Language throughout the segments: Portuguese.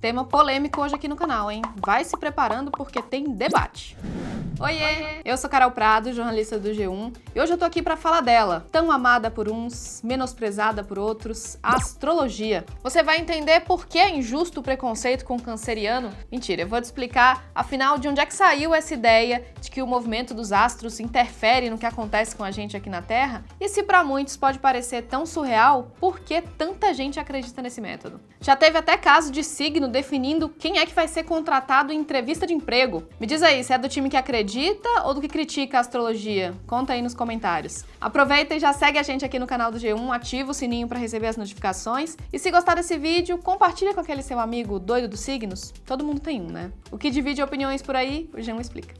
Tema polêmico hoje aqui no canal, hein? Vai se preparando porque tem debate. Oiê! Eu sou Carol Prado, jornalista do G1, e hoje eu tô aqui pra falar dela, tão amada por uns, menosprezada por outros, a astrologia. Você vai entender por que é injusto o preconceito com o canceriano? Mentira, eu vou te explicar, afinal, de onde é que saiu essa ideia de que o movimento dos astros interfere no que acontece com a gente aqui na Terra? E se pra muitos pode parecer tão surreal, por que tanta gente acredita nesse método? Já teve até caso de signo definindo quem é que vai ser contratado em entrevista de emprego. Me diz aí, se é do time que acredita ou do que critica a astrologia? Conta aí nos comentários. Aproveita e já segue a gente aqui no canal do G1, ativa o sininho para receber as notificações e se gostar desse vídeo, compartilha com aquele seu amigo doido dos signos. Todo mundo tem um, né? O que divide opiniões por aí, o G1 explica.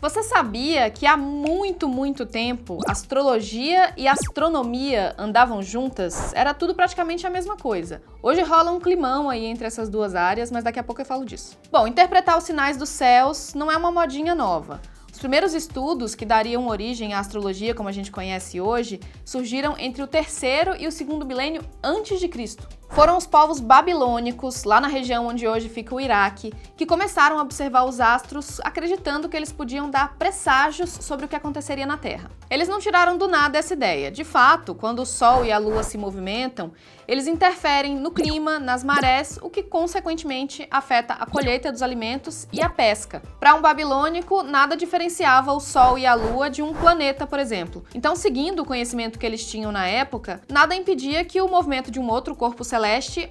Você sabia que há muito tempo astrologia e astronomia andavam juntas? Era tudo praticamente a mesma coisa. Hoje rola um climão aí entre essas duas áreas, mas daqui a pouco eu falo disso. Bom, interpretar os sinais dos céus não é uma modinha nova. Os primeiros estudos que dariam origem à astrologia como a gente conhece hoje surgiram entre o terceiro e o segundo milênio antes de Cristo. Foram os povos babilônicos, lá na região onde hoje fica o Iraque, que começaram a observar os astros acreditando que eles podiam dar presságios sobre o que aconteceria na Terra. Eles não tiraram do nada essa ideia. De fato, quando o Sol e a Lua se movimentam, eles interferem no clima, nas marés, o que consequentemente afeta a colheita dos alimentos e a pesca. Para um babilônico, nada diferenciava o Sol e a Lua de um planeta, por exemplo. Então, seguindo o conhecimento que eles tinham na época, nada impedia que o movimento de um outro corpo celeste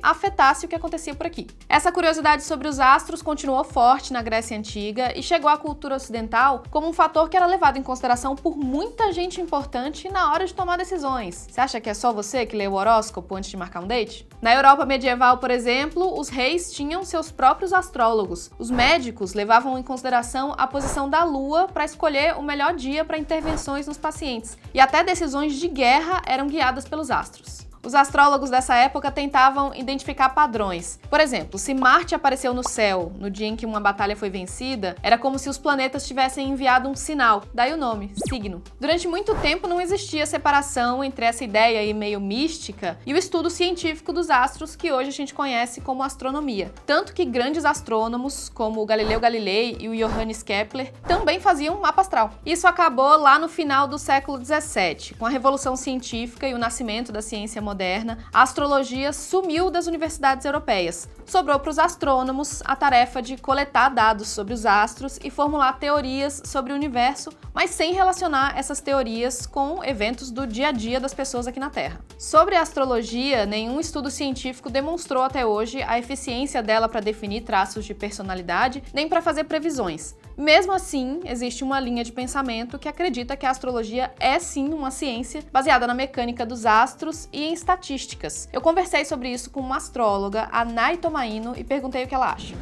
afetasse o que acontecia por aqui. Essa curiosidade sobre os astros continuou forte na Grécia Antiga e chegou à cultura ocidental como um fator que era levado em consideração por muita gente importante na hora de tomar decisões. Você acha que é só você que lê o horóscopo antes de marcar um date? Na Europa medieval, por exemplo, os reis tinham seus próprios astrólogos. Os médicos levavam em consideração a posição da Lua para escolher o melhor dia para intervenções nos pacientes. E até decisões de guerra eram guiadas pelos astros. Os astrólogos dessa época tentavam identificar padrões. Por exemplo, se Marte apareceu no céu no dia em que uma batalha foi vencida, era como se os planetas tivessem enviado um sinal, daí o nome, signo. Durante muito tempo não existia separação entre essa ideia aí meio mística e o estudo científico dos astros que hoje a gente conhece como astronomia. Tanto que grandes astrônomos, como o Galileu Galilei e o Johannes Kepler, também faziam mapa astral. Isso acabou lá no final do século XVII, com a Revolução Científica e o nascimento da ciência moderna, a astrologia sumiu das universidades europeias. Sobrou para os astrônomos a tarefa de coletar dados sobre os astros e formular teorias sobre o universo, mas sem relacionar essas teorias com eventos do dia a dia das pessoas aqui na Terra. Sobre a astrologia, nenhum estudo científico demonstrou até hoje a eficiência dela para definir traços de personalidade, nem para fazer previsões. Mesmo assim, existe uma linha de pensamento que acredita que a astrologia é sim uma ciência baseada na mecânica dos astros e em estatísticas. Eu conversei sobre isso com uma astróloga, a Nay Tomaino, e perguntei o que ela acha.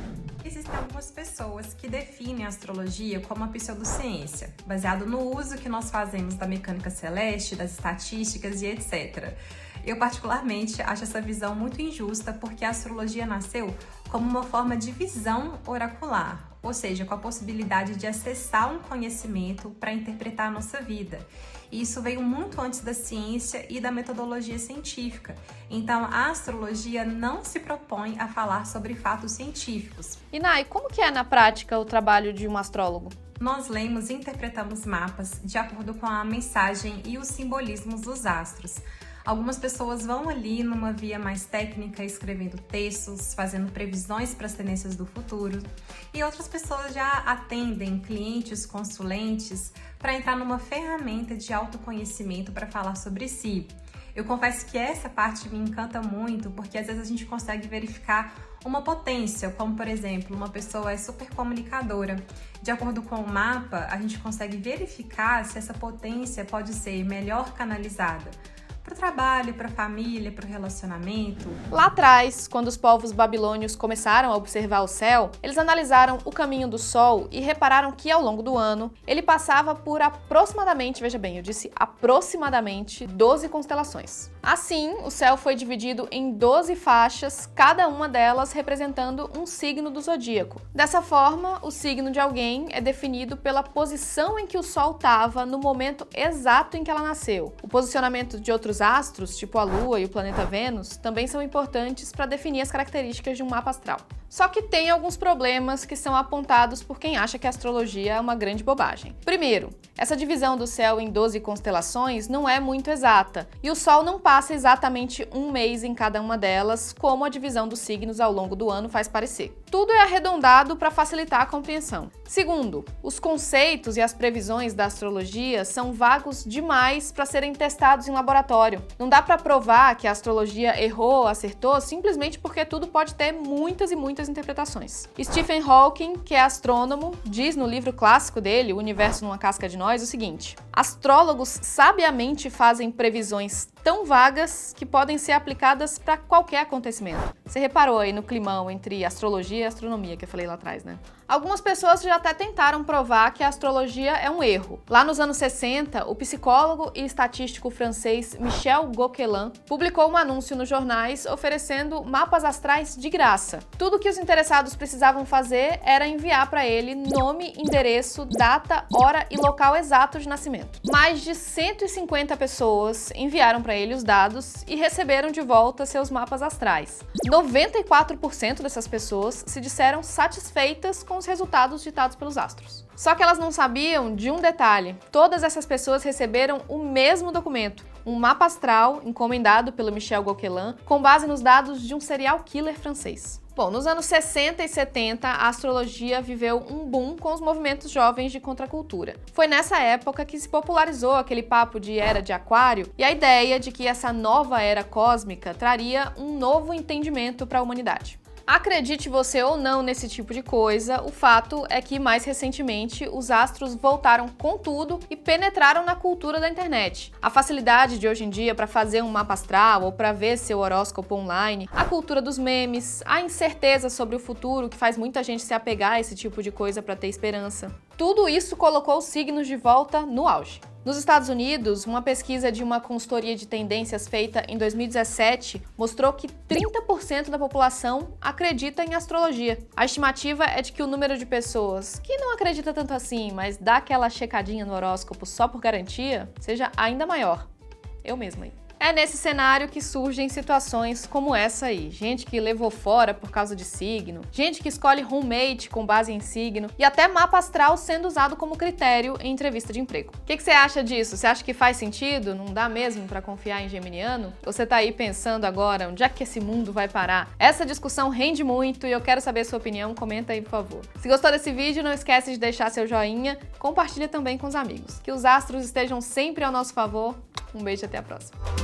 Existem algumas pessoas que definem a astrologia como uma pseudociência, baseado no uso que nós fazemos da mecânica celeste, das estatísticas e etc. Eu particularmente acho essa visão muito injusta porque a astrologia nasceu como uma forma de visão oracular, ou seja, com a possibilidade de acessar um conhecimento para interpretar a nossa vida. E isso veio muito antes da ciência e da metodologia científica. Então, a astrologia não se propõe a falar sobre fatos científicos. E Nay, como que é na prática o trabalho de um astrólogo? Nós lemos e interpretamos mapas de acordo com a mensagem e os simbolismos dos astros. Algumas pessoas vão ali numa via mais técnica, escrevendo textos, fazendo previsões para as tendências do futuro. E outras pessoas já atendem clientes, consulentes, para entrar numa ferramenta de autoconhecimento para falar sobre si. Eu confesso que essa parte me encanta muito, porque às vezes a gente consegue verificar uma potência, como por exemplo, uma pessoa é super comunicadora. De acordo com o mapa, a gente consegue verificar se essa potência pode ser melhor canalizada para o trabalho, para a família, para o relacionamento. Lá atrás, quando os povos babilônios começaram a observar o céu, eles analisaram o caminho do Sol e repararam que ao longo do ano ele passava por aproximadamente, veja bem, eu disse aproximadamente 12 constelações. Assim, o céu foi dividido em 12 faixas, cada uma delas representando um signo do zodíaco. Dessa forma, o signo de alguém é definido pela posição em que o Sol estava no momento exato em que ela nasceu. O posicionamento de outros astros, tipo a Lua e o planeta Vênus, também são importantes para definir as características de um mapa astral. Só que tem alguns problemas que são apontados por quem acha que a astrologia é uma grande bobagem. Primeiro, essa divisão do céu em 12 constelações não é muito exata, e o Sol não passa exatamente um mês em cada uma delas, como a divisão dos signos ao longo do ano faz parecer. Tudo é arredondado para facilitar a compreensão. Segundo, os conceitos e as previsões da astrologia são vagos demais para serem testados em laboratório. Não dá para provar que a astrologia errou ou acertou simplesmente porque tudo pode ter muitas e muitas interpretações. Stephen Hawking, que é astrônomo, diz no livro clássico dele, O Universo numa Casca de Nós, o seguinte: astrólogos sabiamente fazem previsões tão vagas que podem ser aplicadas para qualquer acontecimento. Você reparou aí no climão entre astrologia e astronomia que eu falei lá atrás, né? Algumas pessoas já até tentaram provar que a astrologia é um erro. Lá nos anos 60, o psicólogo e estatístico francês Michel Gauquelin publicou um anúncio nos jornais oferecendo mapas astrais de graça. Tudo que os interessados precisavam fazer era enviar para ele nome, endereço, data, hora e local exato de nascimento. Mais de 150 pessoas enviaram para ele os dados e receberam de volta seus mapas astrais. 94% dessas pessoas se disseram satisfeitas com os resultados ditados pelos astros. Só que elas não sabiam de um detalhe: todas essas pessoas receberam o mesmo documento, um mapa astral encomendado pelo Michel Gauquelin com base nos dados de um serial killer francês. Bom, nos anos 60 e 70, a astrologia viveu um boom com os movimentos jovens de contracultura. Foi nessa época que se popularizou aquele papo de era de Aquário e a ideia de que essa nova era cósmica traria um novo entendimento para a humanidade. Acredite você ou não nesse tipo de coisa, o fato é que mais recentemente os astros voltaram com tudo e penetraram na cultura da internet. A facilidade de hoje em dia para fazer um mapa astral ou para ver seu horóscopo online, a cultura dos memes, a incerteza sobre o futuro que faz muita gente se apegar a esse tipo de coisa para ter esperança. Tudo isso colocou os signos de volta no auge. Nos Estados Unidos, uma pesquisa de uma consultoria de tendências feita em 2017 mostrou que 30% da população acredita em astrologia. A estimativa é de que o número de pessoas que não acredita tanto assim, mas dá aquela checadinha no horóscopo só por garantia, seja ainda maior. Eu mesma aí. É nesse cenário que surgem situações como essa aí. Gente que levou fora por causa de signo, gente que escolhe roommate com base em signo e até mapa astral sendo usado como critério em entrevista de emprego. O que você acha disso? Você acha que faz sentido? Não dá mesmo pra confiar em geminiano? Ou você tá aí pensando agora, onde é que esse mundo vai parar? Essa discussão rende muito e eu quero saber a sua opinião, comenta aí por favor. Se gostou desse vídeo, não esquece de deixar seu joinha, compartilha também com os amigos. Que os astros estejam sempre ao nosso favor. Um beijo e até a próxima.